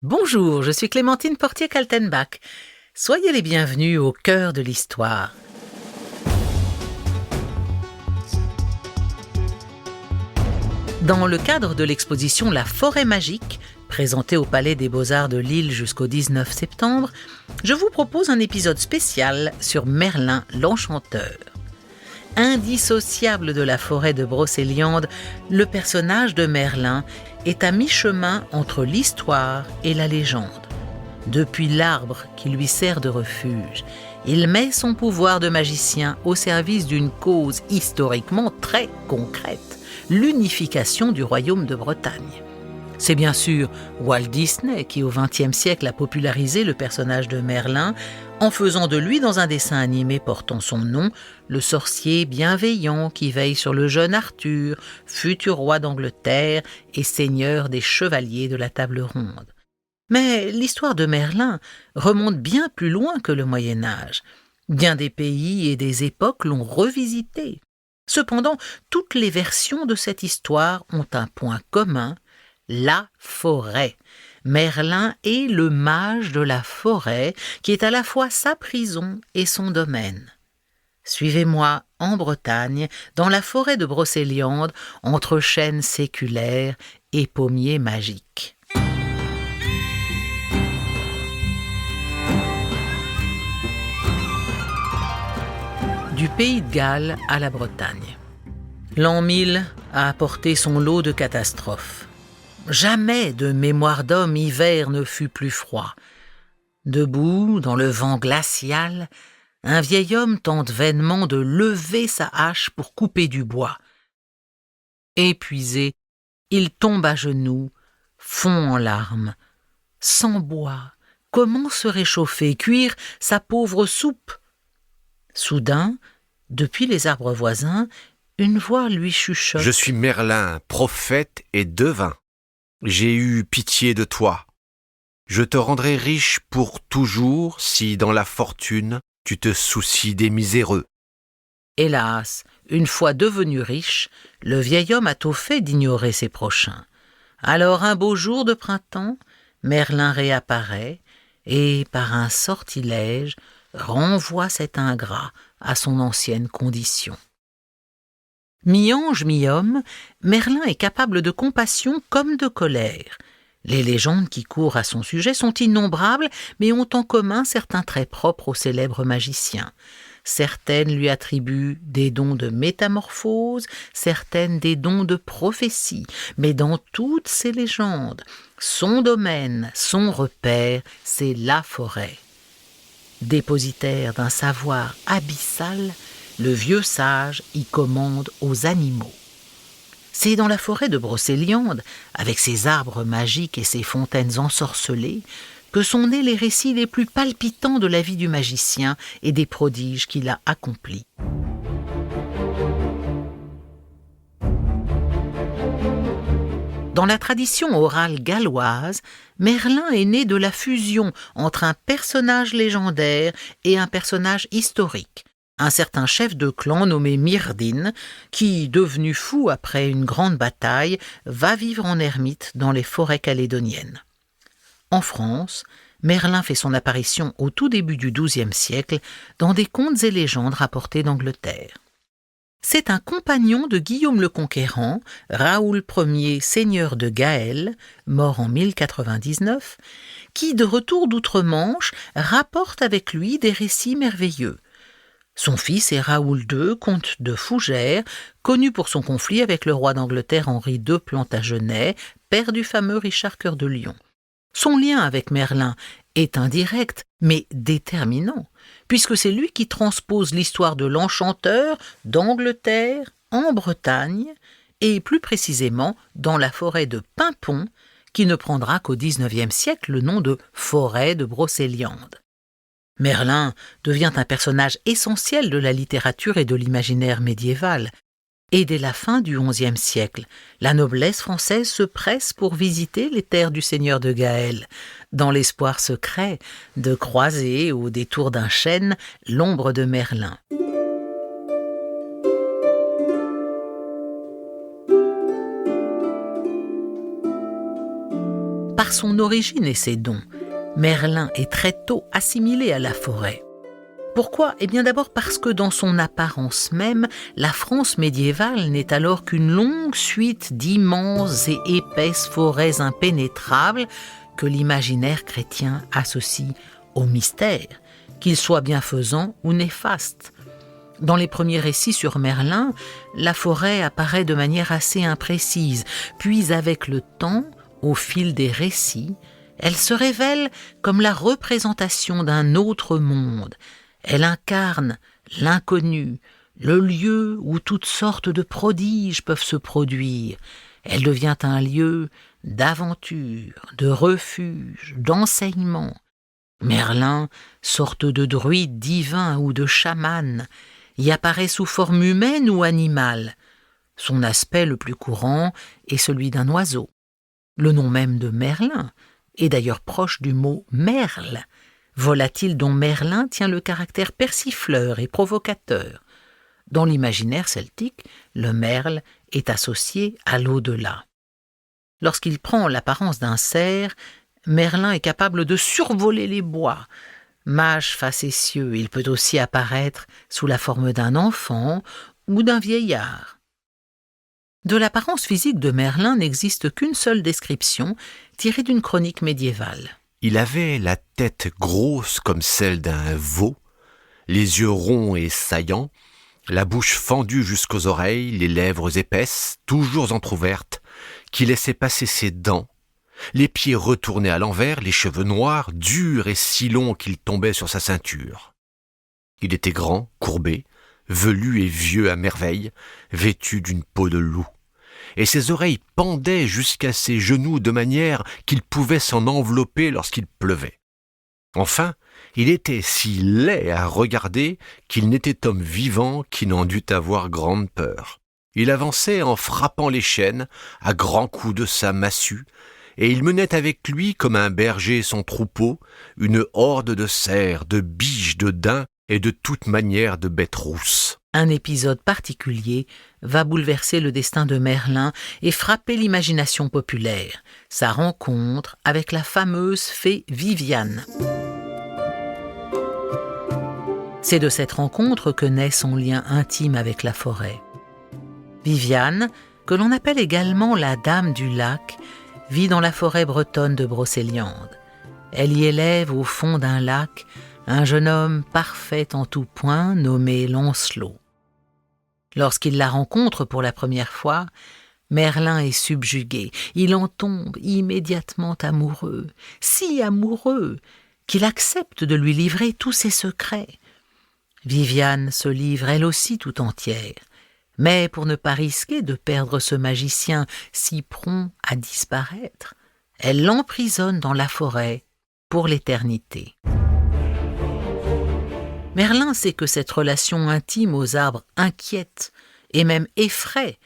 Bonjour, je suis Clémentine Portier-Kaltenbach. Soyez les bienvenus au cœur de l'histoire. Dans le cadre de l'exposition La Forêt Magique, présentée au Palais des Beaux-Arts de Lille jusqu'au 19 septembre, je vous propose un épisode spécial sur Merlin l'Enchanteur. Indissociable de la forêt de Brocéliande, le personnage de Merlin est à mi-chemin entre l'histoire et la légende. Depuis l'arbre qui lui sert de refuge, il met son pouvoir de magicien au service d'une cause historiquement très concrète, l'unification du royaume de Bretagne. C'est bien sûr Walt Disney qui, au XXe siècle, a popularisé le personnage de Merlin en faisant de lui, dans un dessin animé portant son nom, le sorcier bienveillant qui veille sur le jeune Arthur, futur roi d'Angleterre et seigneur des chevaliers de la Table ronde. Mais l'histoire de Merlin remonte bien plus loin que le Moyen-Âge. Bien des pays et des époques l'ont revisité. Cependant, toutes les versions de cette histoire ont un point commun: la forêt. Merlin est le mage de la forêt qui est à la fois sa prison et son domaine. Suivez-moi en Bretagne, dans la forêt de Brocéliande, entre chênes séculaires et pommiers magiques. Du pays de Galles à la Bretagne. L'an 1000 a apporté son lot de catastrophes. Jamais de mémoire d'homme hiver ne fut plus froid. Debout, dans le vent glacial, un vieil homme tente vainement de lever sa hache pour couper du bois. Épuisé, il tombe à genoux, fond en larmes. Sans bois, comment se réchauffer, cuire sa pauvre soupe? Soudain, depuis les arbres voisins, une voix lui chuchote: « Je suis Merlin, prophète et devin. J'ai eu pitié de toi. Je te rendrai riche pour toujours si, dans la fortune, tu te soucies des miséreux. » Hélas, une fois devenu riche, le vieil homme a tôt fait d'ignorer ses prochains. Alors, un beau jour de printemps, Merlin réapparaît et, par un sortilège, renvoie cet ingrat à son ancienne condition. Mi-ange, mi-homme, Merlin est capable de compassion comme de colère. Les légendes qui courent à son sujet sont innombrables, mais ont en commun certains traits propres au célèbre magicien. Certaines lui attribuent des dons de métamorphose, certaines des dons de prophétie, mais dans toutes ces légendes, son domaine, son repère, c'est la forêt. Dépositaire d'un savoir abyssal, le vieux sage y commande aux animaux. C'est dans la forêt de Brocéliande, avec ses arbres magiques et ses fontaines ensorcelées, que sont nés les récits les plus palpitants de la vie du magicien et des prodiges qu'il a accomplis. Dans la tradition orale galloise, Merlin est né de la fusion entre un personnage légendaire et un personnage historique, un certain chef de clan nommé Myrdin, qui, devenu fou après une grande bataille, va vivre en ermite dans les forêts calédoniennes. En France, Merlin fait son apparition au tout début du XIIe siècle dans des contes et légendes rapportés d'Angleterre. C'est un compagnon de Guillaume le Conquérant, Raoul Ier, seigneur de Gaël, mort en 1099, qui, de retour d'outre-Manche, rapporte avec lui des récits merveilleux. Son fils est Raoul II, comte de Fougères, connu pour son conflit avec le roi d'Angleterre Henri II Plantagenet, père du fameux Richard Cœur de Lion. Son lien avec Merlin est indirect, mais déterminant, puisque c'est lui qui transpose l'histoire de l'enchanteur d'Angleterre en Bretagne, et plus précisément dans la forêt de Paimpont, qui ne prendra qu'au XIXe siècle le nom de forêt de Brocéliande. Merlin devient un personnage essentiel de la littérature et de l'imaginaire médiéval. Et dès la fin du XIe siècle, la noblesse française se presse pour visiter les terres du seigneur de Gaël, dans l'espoir secret de croiser, au détour d'un chêne, l'ombre de Merlin. Par son origine et ses dons, Merlin est très tôt assimilé à la forêt. Pourquoi ? Eh bien d'abord parce que dans son apparence même, la France médiévale n'est alors qu'une longue suite d'immenses et épaisses forêts impénétrables que l'imaginaire chrétien associe au mystère, qu'il soit bienfaisant ou néfaste. Dans les premiers récits sur Merlin, la forêt apparaît de manière assez imprécise, puis avec le temps, au fil des récits, elle se révèle comme la représentation d'un autre monde. Elle incarne l'inconnu, le lieu où toutes sortes de prodiges peuvent se produire. Elle devient un lieu d'aventure, de refuge, d'enseignement. Merlin, sorte de druide divin ou de chaman, y apparaît sous forme humaine ou animale. Son aspect le plus courant est celui d'un oiseau. Le nom même de Merlin est d'ailleurs proche du mot merle, volatile dont Merlin tient le caractère persifleur et provocateur. Dans l'imaginaire celtique, le merle est associé à l'au-delà. Lorsqu'il prend l'apparence d'un cerf, Merlin est capable de survoler les bois. Mage facétieux, il peut aussi apparaître sous la forme d'un enfant ou d'un vieillard. De l'apparence physique de Merlin n'existe qu'une seule description, tirée d'une chronique médiévale. Il avait la tête grosse comme celle d'un veau, les yeux ronds et saillants, la bouche fendue jusqu'aux oreilles, les lèvres épaisses, toujours entr'ouvertes, qui laissaient passer ses dents, les pieds retournés à l'envers, les cheveux noirs, durs et si longs qu'ils tombaient sur sa ceinture. Il était grand, courbé, velu et vieux à merveille, vêtu d'une peau de loup. Et ses oreilles pendaient jusqu'à ses genoux de manière qu'il pouvait s'en envelopper lorsqu'il pleuvait. Enfin, il était si laid à regarder qu'il n'était homme vivant qui n'en dût avoir grande peur. Il avançait en frappant les chênes, à grands coups de sa massue, et il menait avec lui, comme un berger son troupeau, une horde de cerfs, de biches, de daims et de toute manière de bêtes rousses. Un épisode particulier va bouleverser le destin de Merlin et frapper l'imagination populaire, sa rencontre avec la fameuse fée Viviane. C'est de cette rencontre que naît son lien intime avec la forêt. Viviane, que l'on appelle également la Dame du Lac, vit dans la forêt bretonne de Brocéliande. Elle y élève au fond d'un lac un jeune homme parfait en tout point nommé Lancelot. Lorsqu'il la rencontre pour la première fois, Merlin est subjugué. Il en tombe immédiatement amoureux, si amoureux qu'il accepte de lui livrer tous ses secrets. Viviane se livre elle aussi tout entière, mais pour ne pas risquer de perdre ce magicien si prompt à disparaître, elle l'emprisonne dans la forêt pour l'éternité. Merlin sait que cette relation intime aux arbres inquiète et même effraie.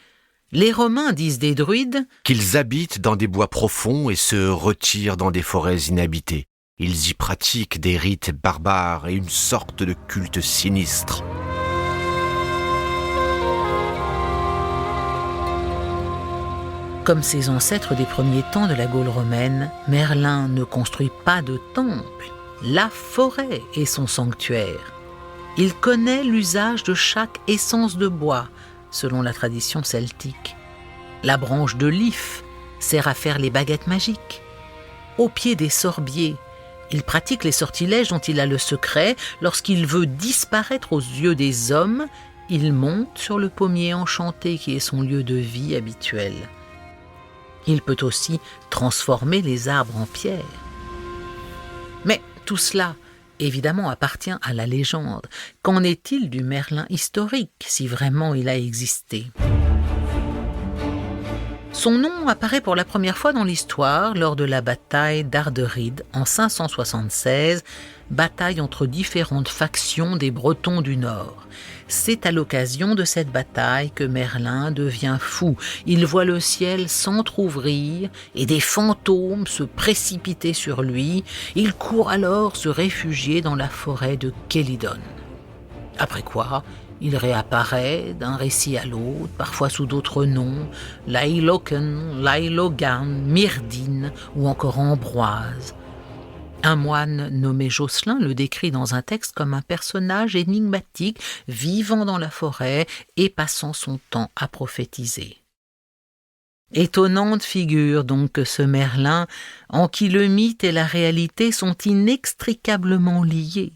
Les Romains disent des druides qu'ils habitent dans des bois profonds et se retirent dans des forêts inhabitées. Ils y pratiquent des rites barbares et une sorte de culte sinistre. Comme ses ancêtres des premiers temps de la Gaule romaine, Merlin ne construit pas de temple. La forêt est son sanctuaire. Il connaît l'usage de chaque essence de bois, selon la tradition celtique. La branche de l'if sert à faire les baguettes magiques. Au pied des sorbiers, il pratique les sortilèges dont il a le secret. Lorsqu'il veut disparaître aux yeux des hommes, il monte sur le pommier enchanté qui est son lieu de vie habituel. Il peut aussi transformer les arbres en pierre. Mais tout cela, évidemment, appartient à la légende. Qu'en est-il du Merlin historique, si vraiment il a existé ? Son nom apparaît pour la première fois dans l'histoire lors de la bataille d'Arderide en 576, bataille entre différentes factions des Bretons du Nord. C'est à l'occasion de cette bataille que Merlin devient fou. Il voit le ciel s'entr'ouvrir et des fantômes se précipiter sur lui. Il court alors se réfugier dans la forêt de Kélidon. Après quoi, Il réapparaît d'un récit à l'autre, parfois sous d'autres noms, Lailoken, Lailogan, Myrdine ou encore Ambroise. Un moine nommé Josselin le décrit dans un texte comme un personnage énigmatique vivant dans la forêt et passant son temps à prophétiser. Étonnante figure donc que ce Merlin, en qui le mythe et la réalité sont inextricablement liés.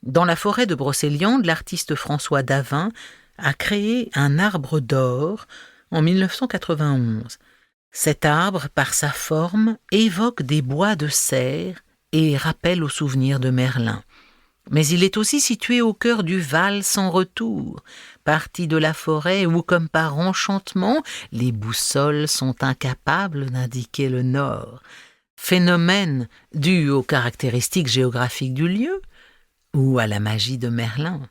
Dans la forêt de Brocéliande, l'artiste François Davin a créé un arbre d'or en 1991. Cet arbre, par sa forme, évoque des bois de serre et rappelle aux souvenirs de Merlin. Mais il est aussi situé au cœur du Val sans retour, partie de la forêt où, comme par enchantement, les boussoles sont incapables d'indiquer le nord. Phénomène dû aux caractéristiques géographiques du lieu ou à la magie de Merlin.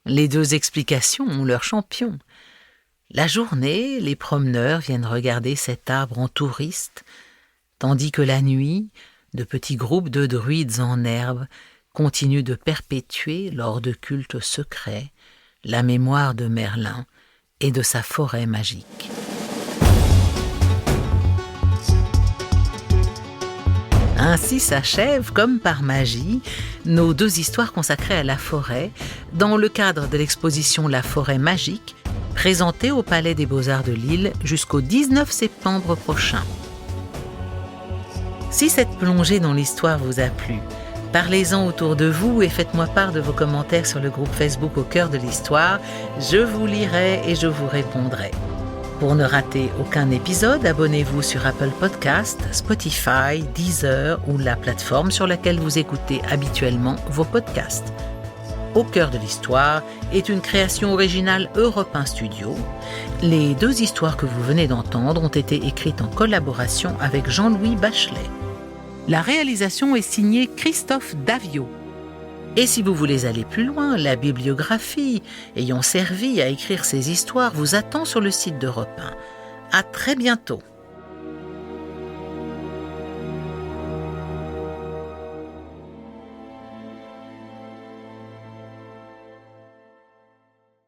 Les deux explications ont leur champion. La journée, les promeneurs viennent regarder cet arbre en touristes, tandis que la nuit, de petits groupes de druides en herbe continuent de perpétuer, lors de cultes secrets, la mémoire de Merlin et de sa forêt magique. Ainsi s'achèvent, comme par magie, nos deux histoires consacrées à la forêt, dans le cadre de l'exposition La forêt magique, présentée au Palais des Beaux-Arts de Lille jusqu'au 19 septembre prochain. Si cette plongée dans l'histoire vous a plu, parlez-en autour de vous et faites-moi part de vos commentaires sur le groupe Facebook Au cœur de l'histoire. Je vous lirai et je vous répondrai. Pour ne rater aucun épisode, abonnez-vous sur Apple Podcasts, Spotify, Deezer ou la plateforme sur laquelle vous écoutez habituellement vos podcasts. Au cœur de l'histoire est une création originale Europe 1 Studio. Les deux histoires que vous venez d'entendre ont été écrites en collaboration avec Jean-Louis Bachelet. La réalisation est signée Christophe Davio. Et si vous voulez aller plus loin, la bibliographie ayant servi à écrire ces histoires vous attend sur le site d'Europe 1. À très bientôt.